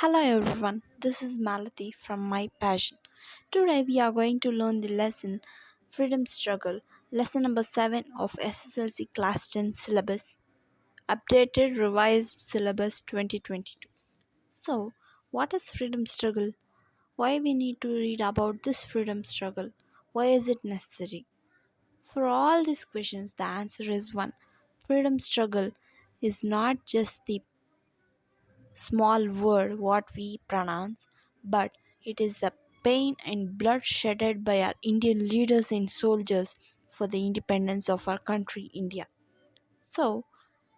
Hello everyone, this is Malathi from My Passion. Today we are going to learn the lesson Freedom Struggle, lesson number 7 of SSLC Class 10 syllabus, updated revised syllabus 2022. So, what is freedom struggle? Why we need to read about this freedom struggle? Why is it necessary? For all these questions, the answer is one. Freedom struggle is not just the small word what we pronounce, but it is the pain and blood shedded by our Indian leaders and soldiers for the independence of our country, India. So,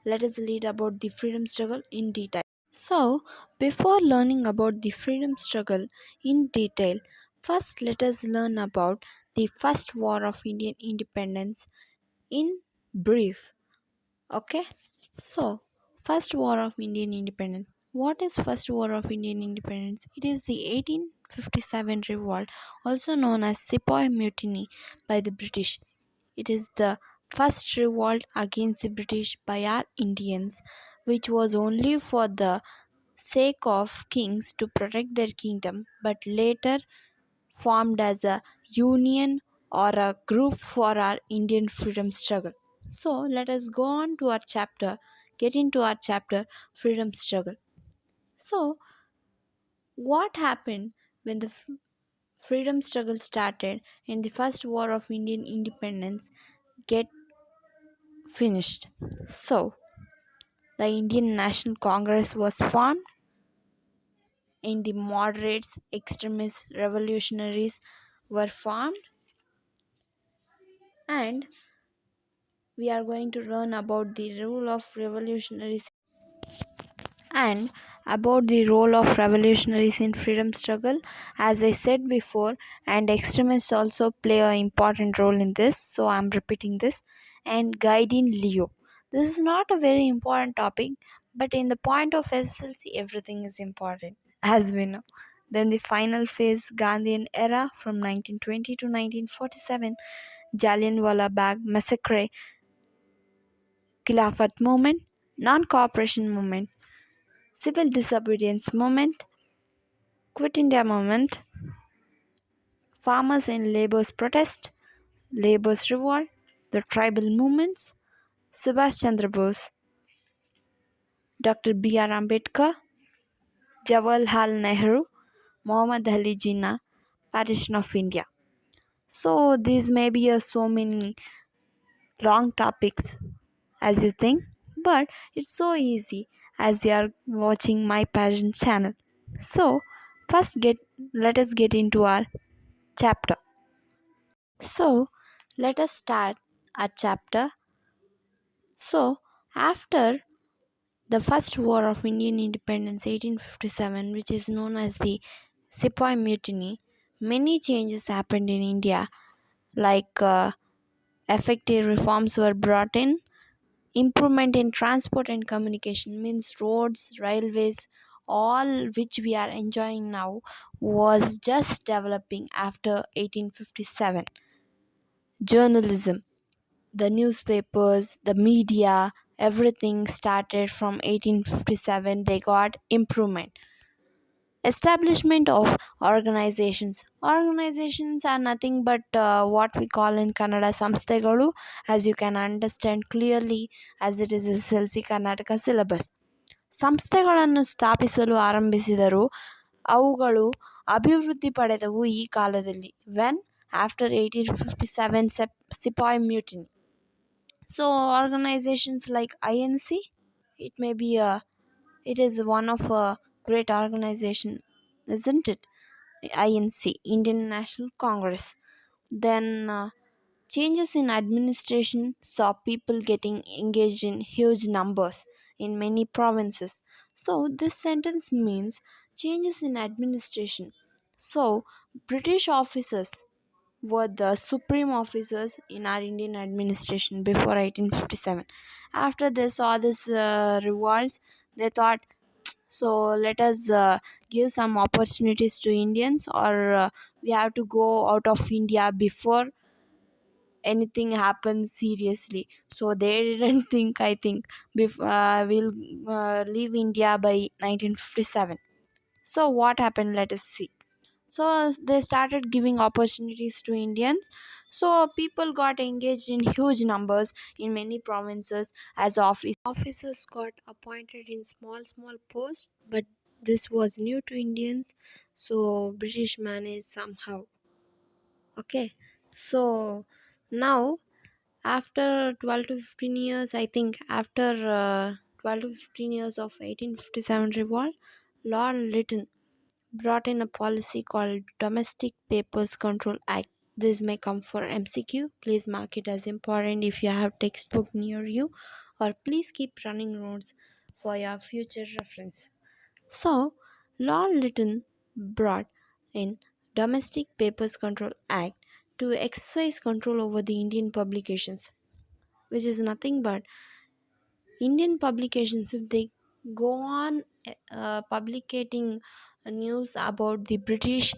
let us read about the freedom struggle in detail. So, before learning about the freedom struggle in detail, first let us learn about the first war of Indian independence in brief. Okay, so first war of Indian independence. What is first war of Indian independence? It is the 1857 revolt, also known as Sepoy Mutiny by the British. It is the first revolt against the British by our Indians, which was only for the sake of kings to protect their kingdom, but later formed as a union or a group for our Indian freedom struggle. So let us go on to our chapter, get into our chapter freedom struggle. So, what happened when the freedom struggle started and the first war of Indian independence get finished? So, the Indian National Congress was formed and the moderates, extremists, revolutionaries were formed, and we are going to learn about the role of revolutionaries and about the role of revolutionaries in freedom struggle. As I said before, and extremists also play an important role in this, so I'm repeating this. And guiding Leo, this is not a very important topic, but in the point of SSLC everything is important, as we know. Then the final phase, Gandhian era from 1920 to 1947, Jallianwala Bagh massacre, Khilafat movement, non-cooperation movement, civil disobedience movement, quit India movement, farmers and laborers protest, laborers revolt, the tribal movements, Subhash Chandra Bose, Dr. B.R. Ambedkar, Jawaharlal Nehru, Muhammad Ali Jinnah, partition of India. So these may be so many long topics as you think, but it's so easy as you are watching my passion channel. So first let us get into our chapter. So let us start our chapter. So after the first war of Indian independence 1857, which is known as the Sepoy Mutiny, many changes happened in India, like effective reforms were brought in. Improvement in transport and communication means roads, railways, all which we are enjoying now was just developing after 1857. Journalism, the newspapers, the media, everything started from 1857. They got improvement. Establishment of organizations. Organizations are nothing but what we call in Kannada samstegalu, as you can understand clearly as it is SSLC Karnataka syllabus. ಸಂಸ್ಥೆಗಳನ್ನು ಸ್ಥಾಪಿಸಲು ಆರಂಭಿಸಿದರು. ಅವುಗಳು ಅಭಿವೃದ್ಧಿ ಪಡೆದವು ಈ ಕಾಲದಲ್ಲಿ, when after 1857 Sepoy Mutiny. So organizations like INC, it may be it is one of a great organization, isn't it? INC, Indian National Congress. Then changes in administration saw people getting engaged in huge numbers in many provinces. So this sentence means changes in administration. So British officers were the supreme officers in our Indian administration before 1857. After they saw this revolts, they thought, so let us give some opportunities to Indians, or we have to go out of India before anything happens seriously. So they didn't think, I think, we'll leave India by 1957. So what happened? Let us see. So they started giving opportunities to Indians. So people got engaged in huge numbers in many provinces as officers got appointed in small posts, but this was new to Indians, so British managed somehow. Okay, so now after 12 to 15 years, I think after 12 to 15 years of 1857 revolt, Lord Lytton brought in a policy called Domestic Papers Control Act. This may come for MCQ. Please mark it as important if you have textbook near you, or please keep running notes for your future reference. So, Lord Lytton brought in Domestic Papers Control Act to exercise control over the Indian publications, which is nothing but Indian publications. If they go on publicating news about the British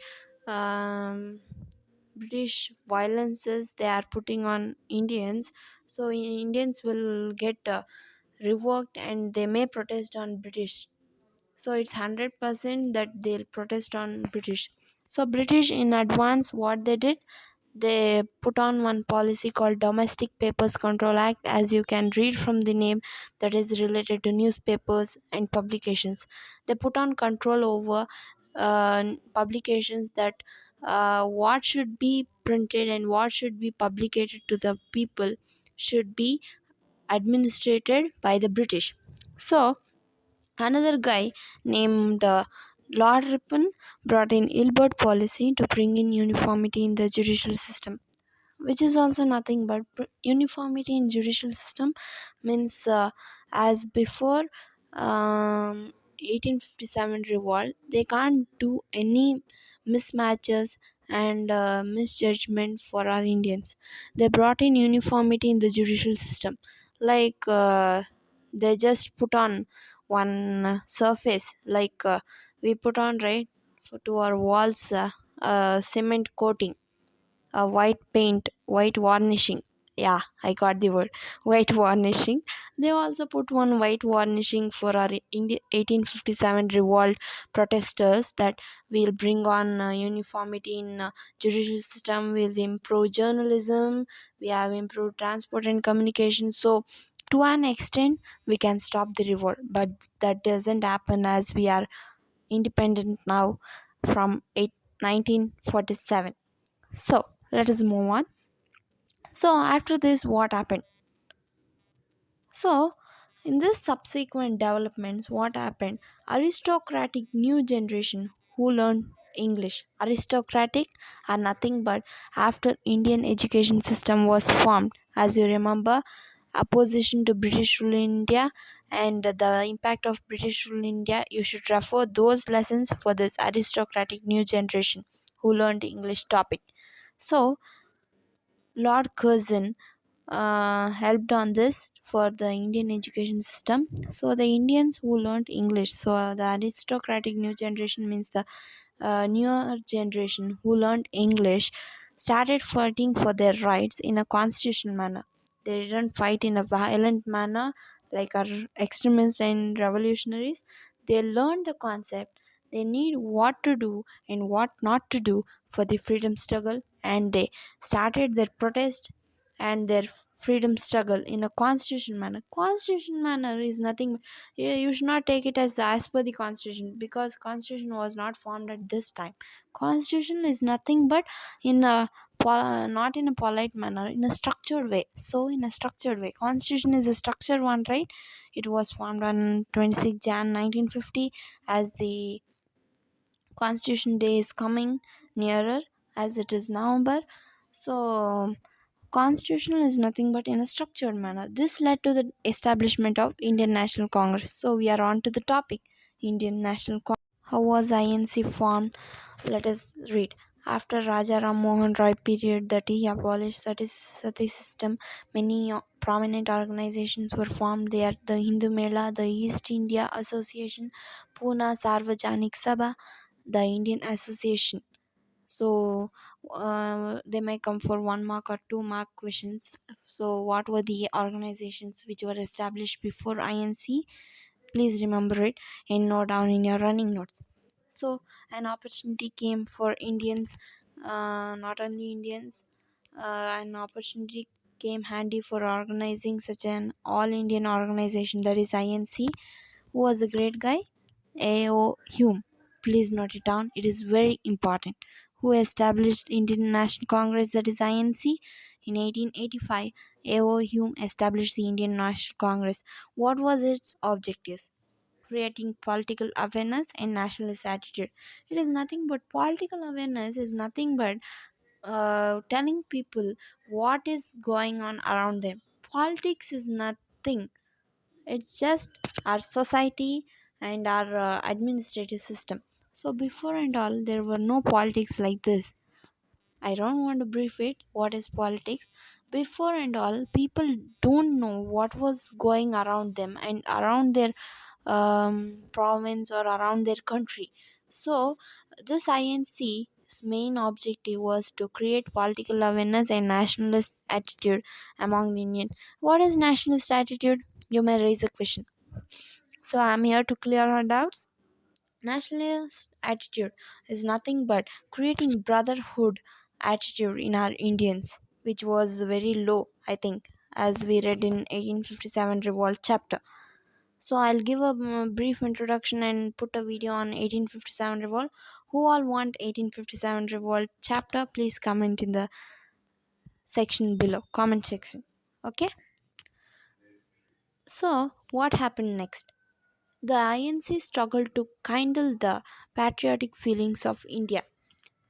violences they are putting on Indians, so Indians will get revoked and they may protest on British. So it's 100% that they'll protest on British. So British in advance, what they did, they put on one policy called Domestic Papers Control Act, as you can read from the name, that is related to newspapers and publications. They put on control over publications, that what should be printed and what should be publicated to the people should be administrated by the British. So another guy named Lord Ripon brought in Ilbert policy to bring in uniformity in the judicial system, which is also nothing but uniformity in judicial system means, as before 1857 revolt, they can't do any mismatches and misjudgment for our Indians. They brought in uniformity in the judicial system, like they just put on one surface, like we put on, right, to our walls, cement coating, a white paint, white varnishing. Yeah, I got the word, white varnishing. They also put one white varnishing for our 1857 revolt protesters, that will bring on uniformity in judicial system, will improve journalism, we have improved transport and communication. So to an extent we can stop the revolt, but that doesn't happen as we are independent now from 1947. So let us move on. So after this, what happened? So in this subsequent developments, what happened? Aristocratic new generation who learned English. Aristocratic are nothing but after Indian education system was formed. As you remember, opposition to British rule in India and the impact of British rule in India, you should refer those lessons for this aristocratic new generation who learned English topic. So Lord Curzon helped on this for the Indian education system. So the Indians who learned English, so the aristocratic new generation means the newer generation who learned English, started fighting for their rights in a constitutional manner. They didn't fight in a violent manner like our extremists and revolutionaries. They learned the concept. They need what to do and what not to do for the freedom struggle, and they started their protest and their freedom struggle in a constitution manner. Constitution manner is nothing. You should not take it as per the constitution, because constitution was not formed at this time. Constitution is nothing but in a not in a polite manner, in a structured way. So in a structured way, constitution is a structured one, right? It was formed on 26 Jan 1950, as the Constitution Day is coming nearer, as it is November. So constitutional is nothing but in a structured manner. This led to the establishment of Indian National Congress. So we are on to the topic, Indian National Congress. How was INC formed? Let us read. After Raja Ram Mohan Roy period that he abolished sati system, many prominent organizations were formed. They are the Hindu Mela, the East India Association, Pune Sarvajanik Sabha, the Indian Association. So they may come for 1 mark or 2 mark questions. So what were the organizations which were established before INC? Please remember it and note down in your running notes. So an opportunity came for Indians, not only Indians. An opportunity came handy for organizing such an all Indian organization, that is INC. Who was a great guy? A.O. Hume. Please note it down, it is very important. Who established Indian National Congress, that is INC? In 1885, A.O. Hume established the Indian National Congress. What was its objectives? Creating political awareness and nationalist attitude. It is nothing but political awareness, is nothing but telling people what is going on around them. Politics is nothing, it's just our society and our administrative system. So before and all, there were no politics like this. I don't want to brief it what is politics. Before and all, people don't know what was going around them and around their province or around their country. So this INC's main objective was to create political awareness and nationalist attitude among the Indian. What is nationalist attitude? You may raise a question. So I'm here to clear our doubts. Nationalist attitude is nothing but creating brotherhood attitude in our Indians, which was very low, I think, as we read in 1857 revolt chapter. So I'll give a brief introduction and put a video on 1857 revolt. Who all want 1857 revolt chapter? Please comment in the section below, comment section. Okay. So what happened next? The INC struggled to kindle the patriotic feelings of India.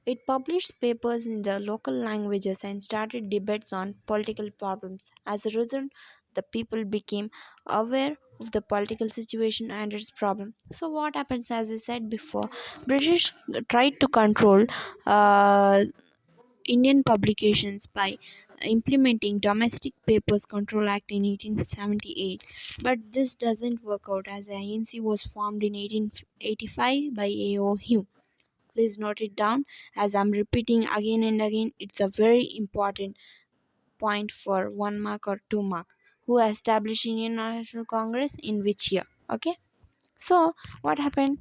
It published papers in the local languages and started debates on political problems. As a result, the people became aware of the political situation and its problem. So what happens, as I said before, British tried to control uh, Indian publications by implementing Domestic Papers Control Act in 1878. But this doesn't work out, as the INC was formed in 1885 by A.O. Hume. Please note it down, as I'm repeating again and again. It's a very important point for 1 mark or 2 mark. Who established Indian National Congress in which year? Okay. So what happened?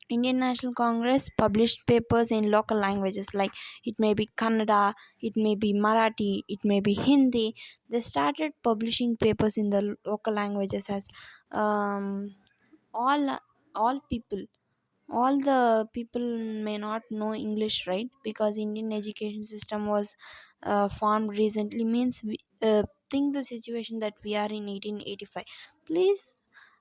Indian National Congress published papers in local languages, like it may be Kannada, it may be Marathi, it may be Hindi. They started publishing papers in the local languages, as um, all all people all the people may not know English, right? Because Indian education system was formed recently, means we think the situation that we are in 1885. Please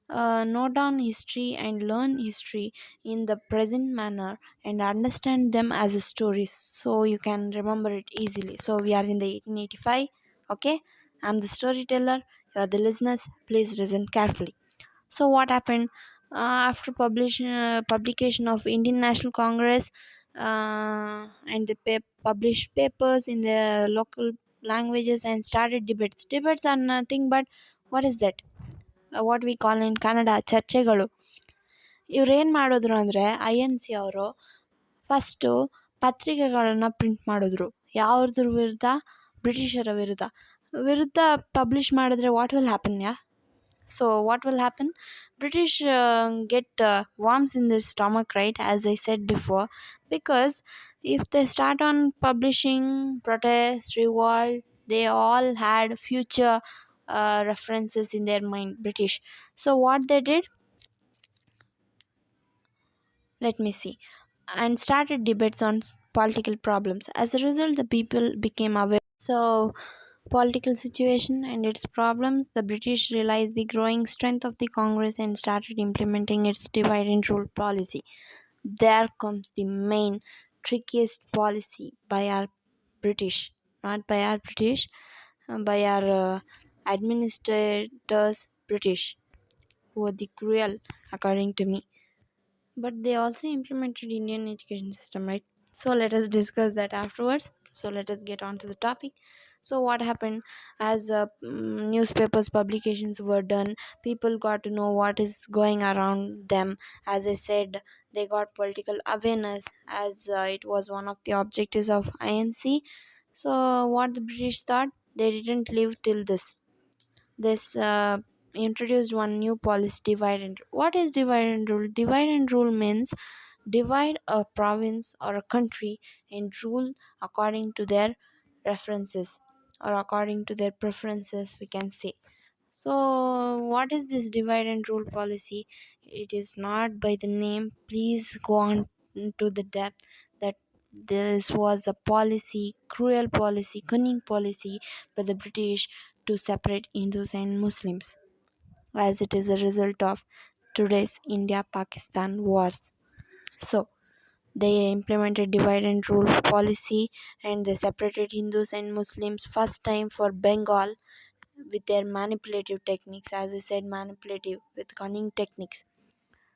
note down history and learn history in the present manner and understand them as stories, so you can remember it easily. So we are in the 1885. Okay, I'm the storyteller, you are the listeners. Please listen carefully. So what happened after publication of Indian National Congress, and they published papers in the local languages and started debates. Debates are nothing but, what is that? What we call in Kannada ಚರ್ಚೆಗಳು. ಇವ್ರು ಏನು ಮಾಡಿದ್ರು ಅಂದರೆ I N C ಅವರು first ಪತ್ರಿಕೆಗಳನ್ನು print ಮಾಡಿದ್ರು. ಯಾವ್ದ್ರ ವಿರುದ್ಧ? ಬ್ರಿಟಿಷರ ವಿರುದ್ಧ. ಪಬ್ಲಿಷ್ ಮಾಡಿದ್ರೆ what will happen? So what will happen? British get worms in their stomach, right? As I said before, because if they start on publishing protest, revolt, they all had future references in their mind, British. So what they did, let me see, and started debates on political problems. As a result, the people became aware. So political situation and its problems, the British realized the growing strength of the Congress and started implementing its divide and rule policy. There comes the main trickiest policy by our British, not by our British, by our administrators British, who are the cruel, according to me. But they also implemented Indian education system, right? So let us discuss that afterwards. So let us get on to the topic. So what happened? As newspapers publications were done, people got to know what is going around them. As I said, they got political awareness, as it was one of the objectives of INC. So what the British thought, they didn't live till this introduced one new policy, divide and. What is divide and rule? Divide and rule means divide a province or a country and rule according to their references or according to their preferences, we can say. So, what is this divide and rule policy? It is not by the name. Please go on to the depth that this was a policy, cruel policy, cunning policy by the British to separate Hindus and Muslims, as it is a result of today's India Pakistan wars. So, they implemented divide and rule policy and they separated Hindus and Muslims first time for Bengal with their manipulative techniques, as I said, manipulative with cunning techniques.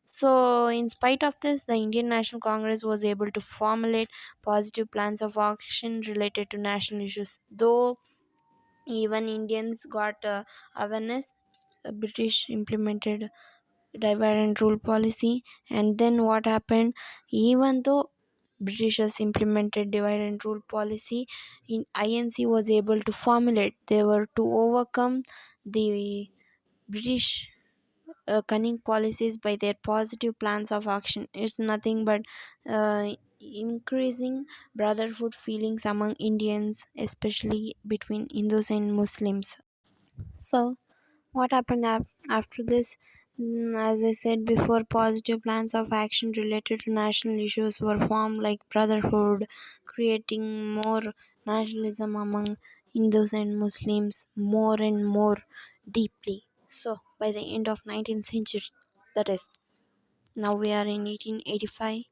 So, in spite of this, the Indian National Congress was able to formulate positive plans of action related to national issues. Though even Indians got awareness, the British implemented divide and rule policy. And then what happened? Even though Britishers implemented divide and rule policy, in INC was able to formulate. They were to overcome the British cunning policies by their positive plans of action. It's nothing but increasing brotherhood feelings among Indians, especially between Hindus and Muslims. So, what happened after this? As I said before, positive plans of action related to national issues were formed, like brotherhood, creating more nationalism among Hindus and Muslims more and more deeply. So, by the end of 19th century, that is, now we are in 1885.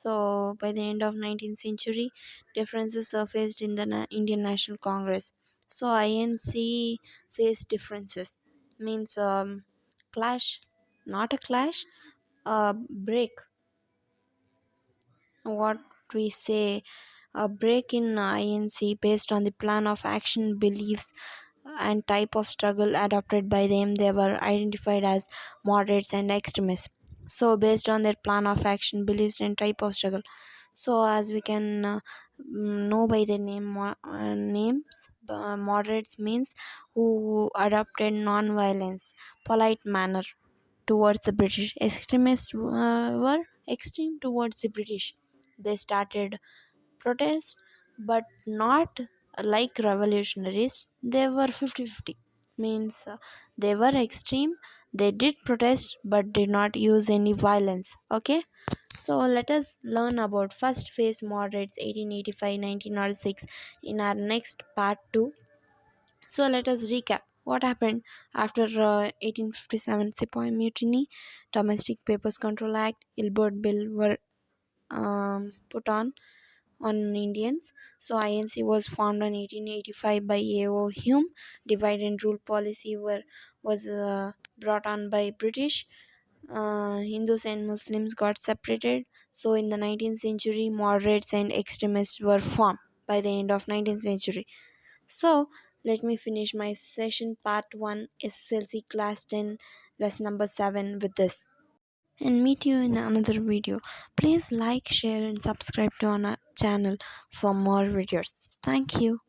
So, by the end of 19th century, differences surfaced in the Indian National Congress. So, INC faced differences, means clash, not a clash, a break. What we say, a break in INC based on the plan of action, beliefs, and type of struggle adopted by them. They were identified as moderates and extremists. So, based on their plan of action, beliefs, and type of struggle. So, as we can know by their names, moderates means who adopted non-violence, polite manner towards the British. Extremists were extreme towards the British. They started protest, but not like revolutionaries. They were 50-50. Means they were extreme. They did protest, but did not use any violence. Okay. So let us learn about first phase moderates 1885-1906 in our next part 2. So let us recap what happened after 1857 Sepoy Mutiny, Domestic Papers Control Act, Ilbert Bill were put on Indians. So INC was formed in 1885 by A.O. Hume. Divide and rule policy was brought on by British. Hindus and Muslims got separated. So in the 19th century, moderates and extremists were formed by the end of 19th century. So let me finish my session part 1 SSLC class 10 lesson number 7 with this and meet you in another video. Please like, share and subscribe to our channel for more videos. Thank you.